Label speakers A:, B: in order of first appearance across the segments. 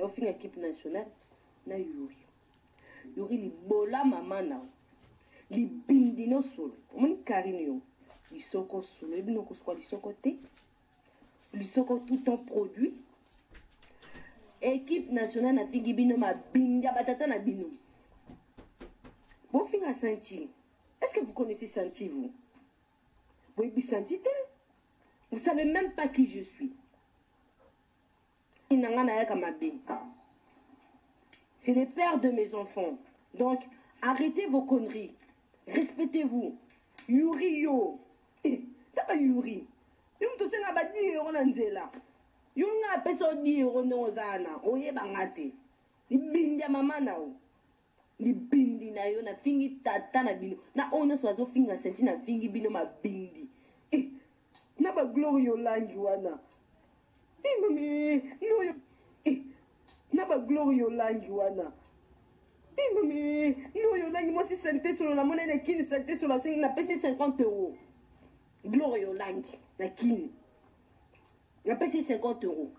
A: au fin équipe nationale na Yuri. Yuri li bola mama na. Li bindino solo. Omoni Karine yo. Li soko solo. Ebi no kuswa li soko te. Li soko tout un produit. Équipe nationale na figi bino ma binga batata na bino. Bon fin à sentir. Est-ce que vous connaissez Santi, vous? Oui, Santi, vous savez même pas qui je suis. C'est le père de mes enfants. Donc, arrêtez vos conneries. Respectez-vous. Yuri, yo. T'as pas Yuri. Yuri, tu sais, on a pas dit, on a dit là. Yuri, on a pas dit, on a dit, on a dit, on a dit, ni bindi na yo na fingi tata na bino na ona swazo finga senti na fingi bino ma bindi na ba glorio langi wana mami no yo na ba glorio langi wana mami no yo langi moi si sente sur la monnaie na kini sente sur la 5 na pesi 50 euros glorio langi na kini na pesi 50 euros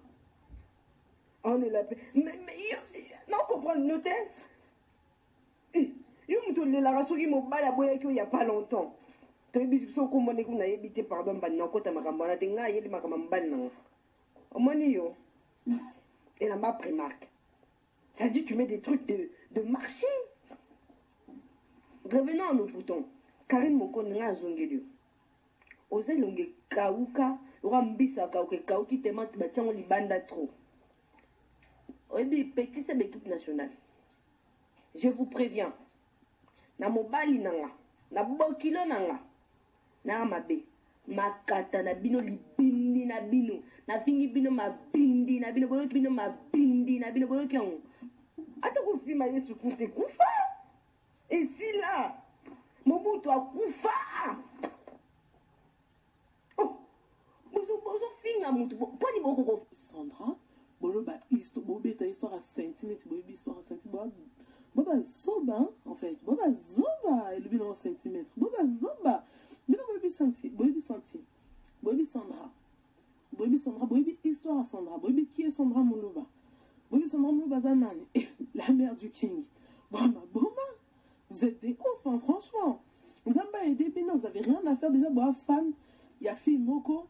A: on est là mais non comprendre noter. Il n'y a pas longtemps. Et la map remarque. Ça dit tu mets des trucs de marché. Revenons à nos boutons. Karine Moko n'a zongeli. Osez longue kauka, rambisa kauka kauki tellement tu bâtis on libanda trop. Oebi petit c'est l'équipe nationale. Je vous préviens. Na mobali nanga, na bokilo nanga, na mabe, makata na bino libindi na bino, na fingi bino mabindi na bino, boyo bino mabindi na bino, boyo kion. Ata kufima Yesu kute kufa. Et si là, Mobutu a kufa. Oh, bozo finga mutu, poni boko.
B: Sandra, bolo ba histoire, bobeta histoire à centimètres, bobi histoire à centimètres. Boba zoba, en fait. Boba zoba, et le bilan en centimètres. Boba zoba. Bilan bobi senti, bobi senti. Bobi Sandra. Bobi Sandra, bobi histoire à Sandra. Bobi qui est Sandra Moulouba. Bobi Sandra Moulouba Zanani. La mère du King. Boma, boma. Vous êtes des ouf, hein, franchement. Vous avez pas aidé Bino, vous avez rien à faire déjà. Boa fan, il y a fille Moko.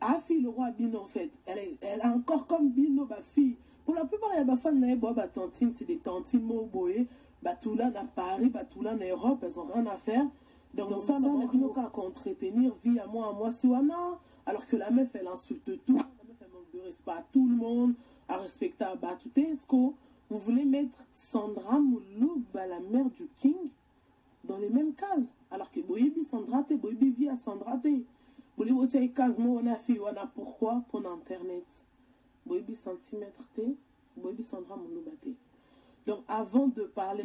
B: Ah, fille le roi Bino, en fait. Elle a encore comme Bino, ma fille. Pour la plupart, il y a des fans qui tantines, c'est des tantines moboé, Batoula dans Paris, Batoula en Europe, elles n'ont rien à faire. Donc ça, on a dit qu'à entretenir vie à moi, si ou non. Alors que la meuf, elle insulte tout, la meuf, elle manque de respect à tout le monde, à respecter à Batutesco. Vous voulez mettre Sandra Moulouba, la mère du King, dans les mêmes cases. Alors que Boyebi Sandra T, Boyebi vit à Sandra T. Boyebi cases, moi, on a fait, on a pourquoi pour Internet. Boyebi centimètre T, Boyebi Sandra Moulouba T. Donc avant de parler,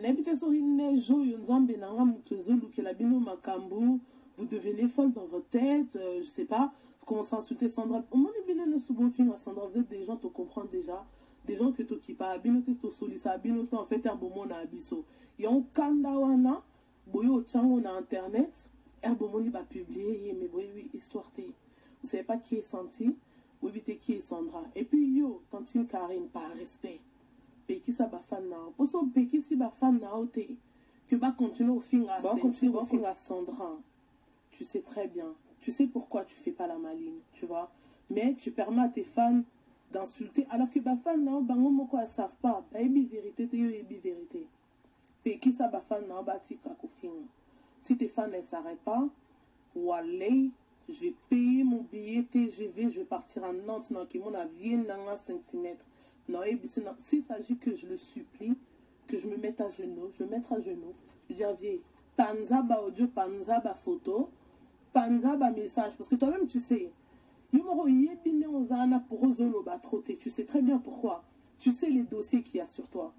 B: vous devenez folle dans votre tête, je sais pas, vous commencez à insulter Sandra. Au moins, Sandra, vous êtes des gens qui comprennent déjà, des gens qui t'occupent à Abinote, Solisa, Abinote, en fait, Herbomona, Abisso. Il y a un Kandawana, Boyo Tchango na Internet, Herbomoni va publier, mais oui, histoire T. Vous savez pas qui est Santi, vous évitez qui est Sandra. Et puis, yo, tantine Karine, par respect. Peki sa ba fan na o. Poso Peki si ba fan na o te. Que ba continuer au fin à Sandra. Tu sais très bien. Tu sais pourquoi tu fais pas la maligne, tu vois. Mais tu permets à tes fans d'insulter. Alors que ba fan na o, bango moko elles savent pas. Ba ebi vérité te yo ebi vérité. Peki sa ba fan na o ba ti kako fin. Si tes fans ne s'arrêtent pas, walay, je vais payer mon billet TGV, je vais partir à Nantes, non, qui mon avion dans un centimètre. Non, s'il s'agit que je le supplie, que je me mette à genoux, je vais mettre à genoux. Je vais dire, viens, panza ba audio, panza ba photo, panza ba message. Parce que toi-même, tu sais, tu sais très bien pourquoi. Tu sais les dossiers qu'il y a sur toi.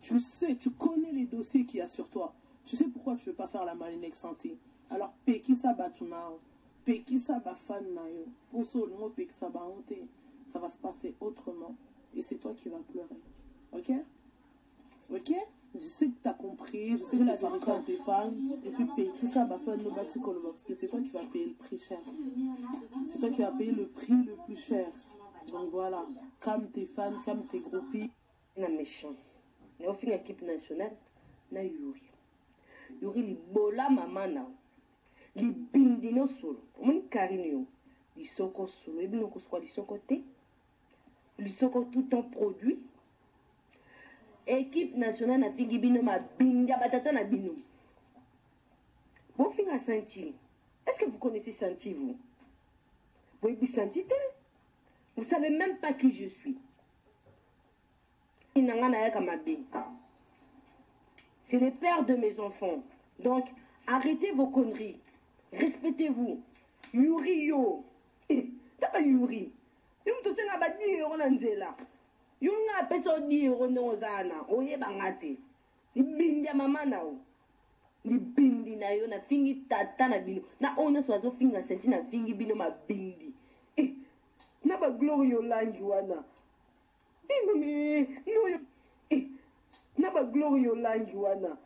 B: Tu sais, tu connais les dossiers qu'il y a sur toi. Tu sais pourquoi tu ne veux pas faire la maline santé. Alors, peki sa ba tunao, peki sa ba fan na yo. Pour ça, le mot peki sa ba honte, ça va se passer autrement. Et c'est toi qui vas pleurer. Ok? Ok? Je sais que tu as compris. Je sais que la vérité à tes fans. Et puis, payer ça, bah, faire nos bâtis parce que c'est toi qui vas payer le prix cher. C'est toi qui vas payer le prix le plus cher. Donc voilà. Calme tes fans, calme tes groupies.
A: na méchant na ofinga équipe nationale na Yuri libola mama na libindi no solo omoni Karine yo lisoko solo ebino kuswa lisoko te lisoko tout un produit équipe nationale na fingi bino mabinga batata na bino bofinga senti. Est-ce que vous connaissez Santi, vous? Oui, Santi, vous ne savez même pas qui je suis. C'est le père de mes enfants. Donc, arrêtez vos conneries. Respectez-vous. Yuri, yo. T'as pas Yuri. Yuri, tu sais, on a pas dit, on a dit là. Yuri, on a pas dit, on a dit, on a dit, on a dit, ni bindi na yo na fingi tata na bino na ona swazo finga senti na fingi bino mabindi na ba glory yo langi wana mami no yo na ba glory yo langi wana